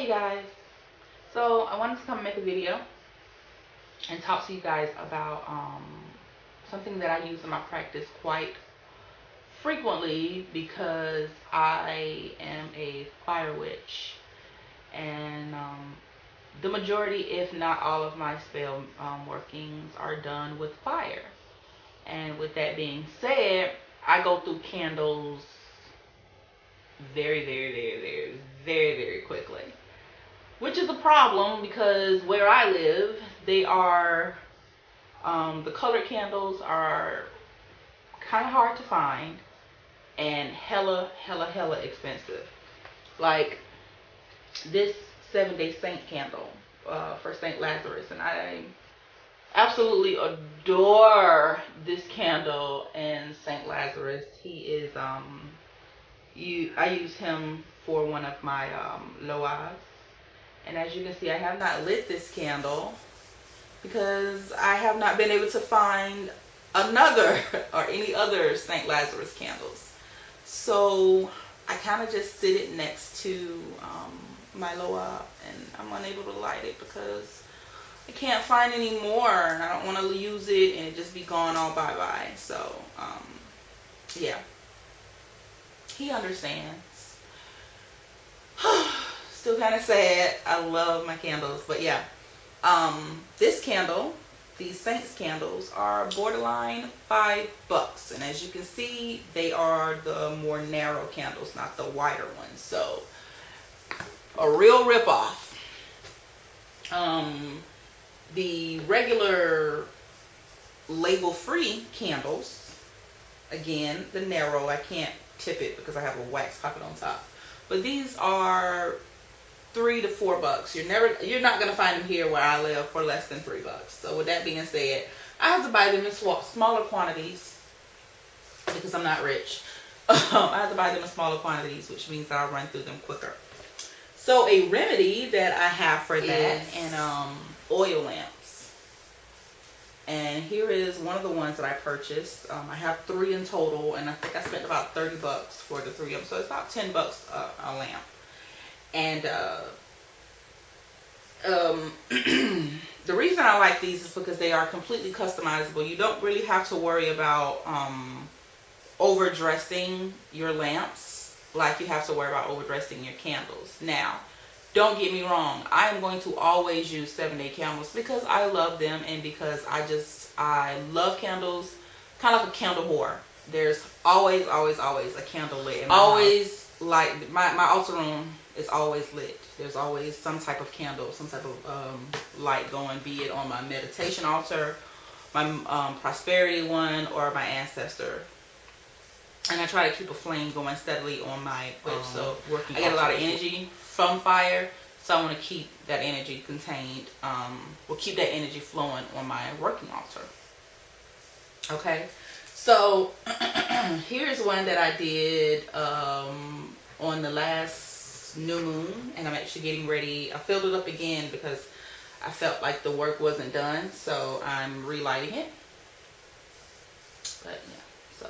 Hey guys, so I wanted to come make a video and talk to you guys about something that I use in my practice quite frequently because I am a fire witch, and the majority, if not all, of my spell workings are done with fire. And with that being said, I go through candles very quickly. Which is a problem because where I live, they are, the colored candles are kind of hard to find and hella expensive. Like this 7-day saint candle for Saint Lazarus, and I absolutely adore this candle and Saint Lazarus. He is I use him for one of my loas. And as you can see, I have not lit this candle because I have not been able to find another or any other St. Lazarus candles. So I kind of just sit it next to my loa, and I'm unable to light it because I can't find any more, and I don't want to use it and it just be gone all bye-bye. So yeah, he understands. Still kind of sad. I love my candles, but yeah, this candle, these saints candles, are borderline $5, and as you can see, they are the more narrow candles, not the wider ones. So a real ripoff. The regular label-free candles, again, the narrow, I can't tip it because I have a wax pocket on top, but these are $3 to $4. You're not gonna find them here where I live for less than $3. So with that being said, I have to buy them in smaller quantities because I'm not rich. I have to buy them in smaller quantities, which means that I'll run through them quicker. So a remedy that I have for that is oil lamps. And here is one of the ones that I purchased. I have 3 in total, and I think I spent about $30 for the 3 of them. So it's about $10 a lamp. And the reason I like these is because they are completely customizable. You don't really have to worry about overdressing your lamps like you have to worry about overdressing your candles. Now, don't get me wrong, I am going to always use 7-day candles because I love them, and because I love candles, kind of like a candle whore. There's always a candle lit in my house. Like my altar room is always lit. There's always some type of candle, some type of light going, be it on my meditation altar, my prosperity one, or my ancestor. And I try to keep a flame going steadily on my so I get a lot of energy from fire, so I want to keep that energy contained, keep that energy flowing on my working altar. Okay, so here's one that I did on the last new moon, and I'm actually getting ready. I filled it up again because I felt like the work wasn't done, so I'm relighting it. But yeah, so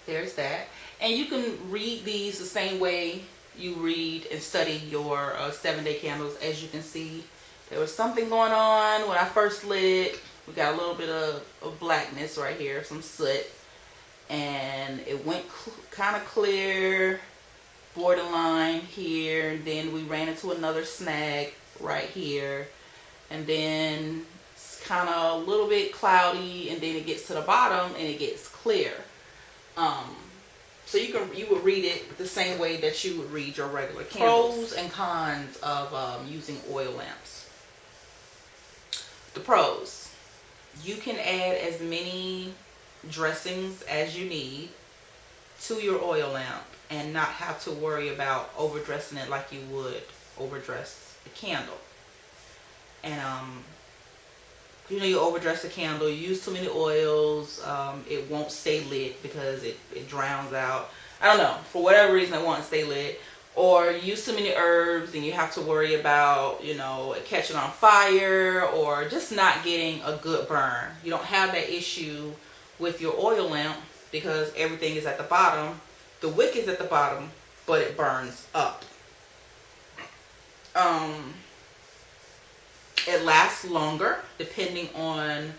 there's that. And you can read these the same way you read and study your 7-day candles. As you can see, there was something going on when I first lit it. We got a little bit of blackness right here, some soot, and it went kind of clear, borderline here, and then we ran into another snag right here, and then it's kind of a little bit cloudy, and then it gets to the bottom and it gets clear. So you would read it the same way that you would read your regular candles. Pros and cons of using oil lamps. The pros: you can add as many dressings as you need to your oil lamp and not have to worry about overdressing it like you would overdress a candle. And you overdress a candle, you use too many oils, it won't stay lit because it drowns out. I don't know, for whatever reason it won't stay lit. Or you use too many herbs and you have to worry about, it catching on fire or just not getting a good burn. You don't have that issue with your oil lamp because everything is at the bottom. The wick is at the bottom, but it burns up. It lasts longer depending on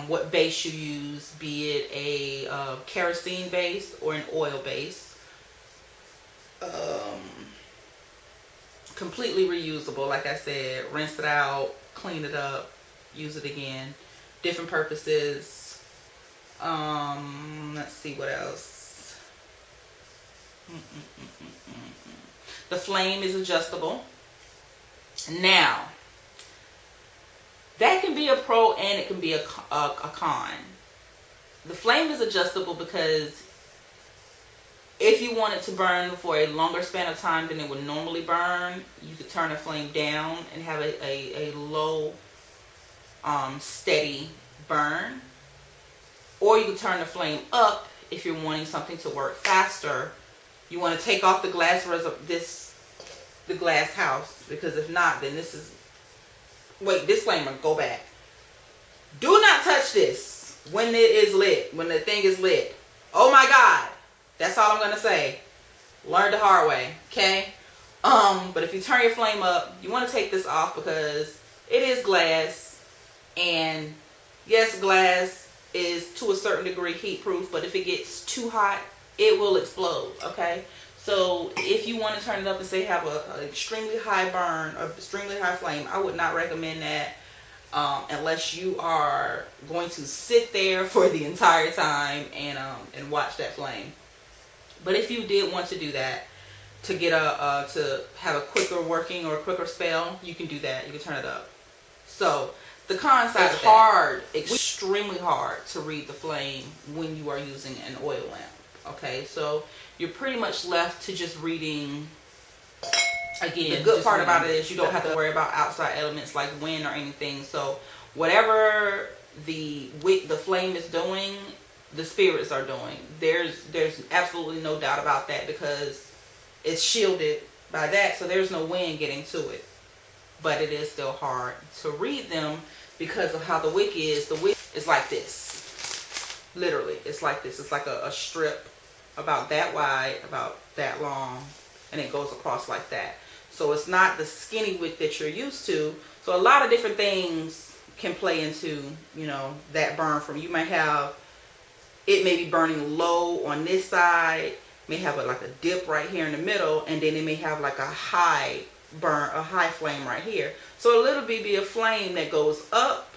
what base you use, be it a kerosene base or an oil base. Completely reusable, like I said. Rinse it out, clean it up, use it again. Different purposes. Let's see what else. The flame is adjustable. Now, that can be a pro and it can be a con. The flame is adjustable because if you want it to burn for a longer span of time than it would normally burn, you could turn the flame down and have a low, steady burn. Or you could turn the flame up if you're wanting something to work faster. You want to take off the glass the glass house, because if not, then this is... Wait, disclaimer, go back. Do not touch this when it is lit, when the thing is lit. Oh my God. That's all I'm going to say. Learn the hard way, okay? But if you turn your flame up, you want to take this off because it is glass. And yes, glass is to a certain degree heat proof, but if it gets too hot, it will explode, okay? So if you want to turn it up and say have an extremely high burn or extremely high flame, I would not recommend that unless you are going to sit there for the entire time and watch that flame. But if you did want to do that to get to have a quicker working or a quicker spell, you can do that. You can turn it up. So the con side is hard, extremely hard to read the flame when you are using an oil lamp. Okay, so you're pretty much left to just reading. Again, the good part about it is you don't have to worry about outside elements like wind or anything. So whatever the flame is doing, the spirits are doing. There's absolutely no doubt about that because it's shielded by that, so there's no wind getting to it. But it is still hard to read them because of how the wick is. The wick is like this. Literally, it's like this. It's like a strip about that wide, about that long, and it goes across like that. So it's not the skinny wick that you're used to. So a lot of different things can play into, you know, that burn from. You might have, it may be burning low on this side, may have like a dip right here in the middle, and then it may have like a high burn, a high flame right here. So a little bit be a flame that goes up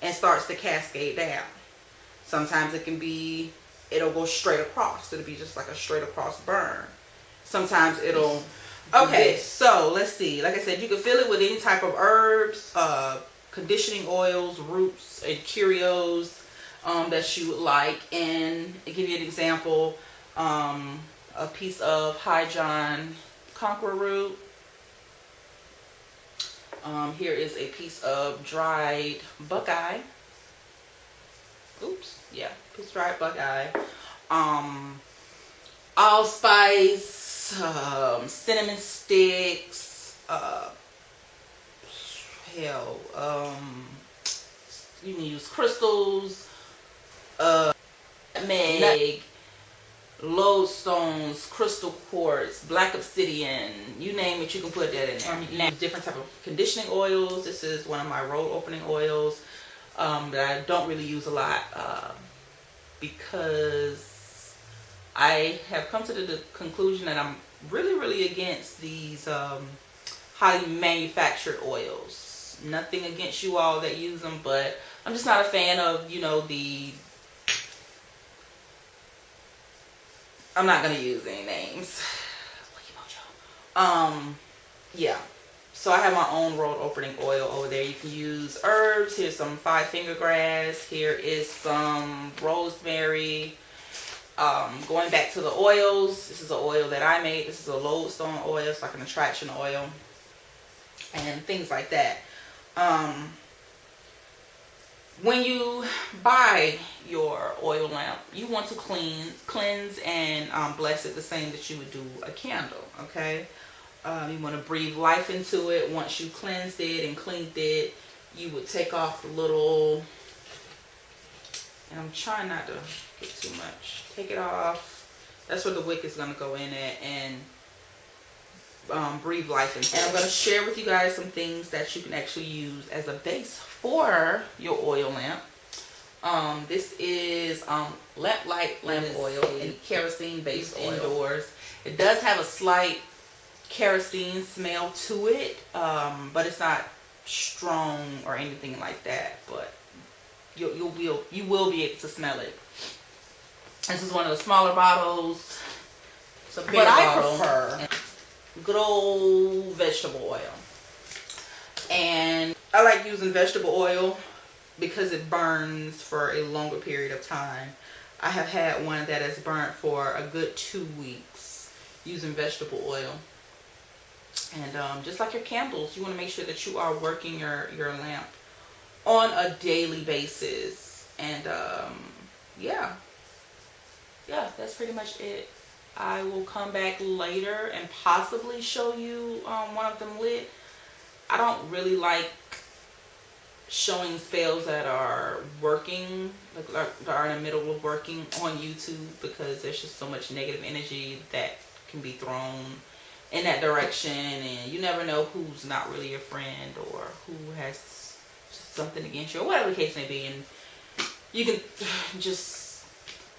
and starts to cascade down. Sometimes it can be, it'll go straight across. It'll be just like a straight across burn. Sometimes it'll... Okay, so let's see. Like I said, you can fill it with any type of herbs, conditioning oils, roots, and curios that you would like. And I'll give you an example. A piece of High John Conqueror root. Here is a piece of dried buckeye. Oops, yeah, piece of dried buckeye. Allspice, cinnamon sticks, you can use crystals, nutmeg, lodestones, crystal quartz, black obsidian, you name it, you can put that in there. You can use different type of conditioning oils. This is one of my roll opening oils that I don't really use a lot because I have come to the conclusion that I'm really against these highly manufactured oils. Nothing against you all that use them, but I'm just not a fan of, you know, I'm not gonna use any names. Yeah. So I have my own rolled opening oil over there. You can use herbs. Here's some 5-finger grass. Here is some rosemary. Going back to the oils, this is an oil that I made. This is a lodestone oil. It's like an attraction oil and things like that. When you buy your oil lamp, you want to cleanse and bless it the same that you would do a candle, okay? You want to breathe life into it. Once you cleansed it and cleaned it, you would take off the little, and I'm trying not to get too much. Take it off. That's where the wick is going to go in at, and breathe life into. And I'm going to share with you guys some things that you can actually use as a base for your oil lamp. This is lamp oil and kerosene based indoors. It does have a slight kerosene smell to it, but it's not strong or anything like that. But you will be able to smell it. This is one of the smaller bottles. It's a big bottle. I prefer good old vegetable oil, and I like using vegetable oil because it burns for a longer period of time. I have had one that has burnt for a good 2 weeks using vegetable oil. And just like your candles, you want to make sure that you are working your lamp on a daily basis. And yeah, that's pretty much it. I will come back later and possibly show you one of them lit. I don't really like showing spells that are working, like that are in the middle of working on YouTube, because there's just so much negative energy that can be thrown in that direction, and you never know who's not really your friend or who has just something against you or whatever the case may be, and you can just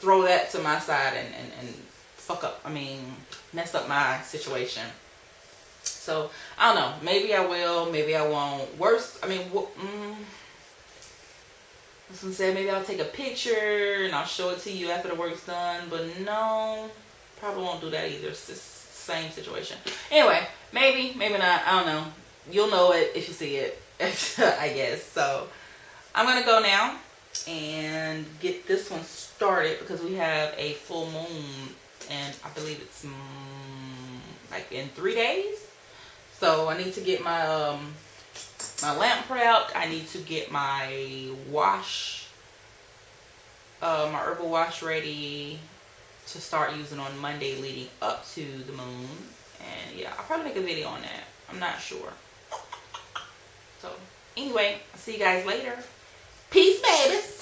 throw that to my side and mess up my situation. So I don't know, maybe I will, maybe I won't. Maybe I'll take a picture and I'll show it to you after the work's done, but no, probably won't do that either. It's the same situation. Anyway, maybe not, I don't know. You'll know it if you see it, I guess. So I'm gonna go now and get this one started because we have a full moon, and I believe it's like in 3 days. So I need to get my my lamp prepped. I need to get my wash, my herbal wash ready to start using on Monday leading up to the moon. And yeah, I'll probably make a video on that. I'm not sure. So anyway, I'll see you guys later. Peace, babies.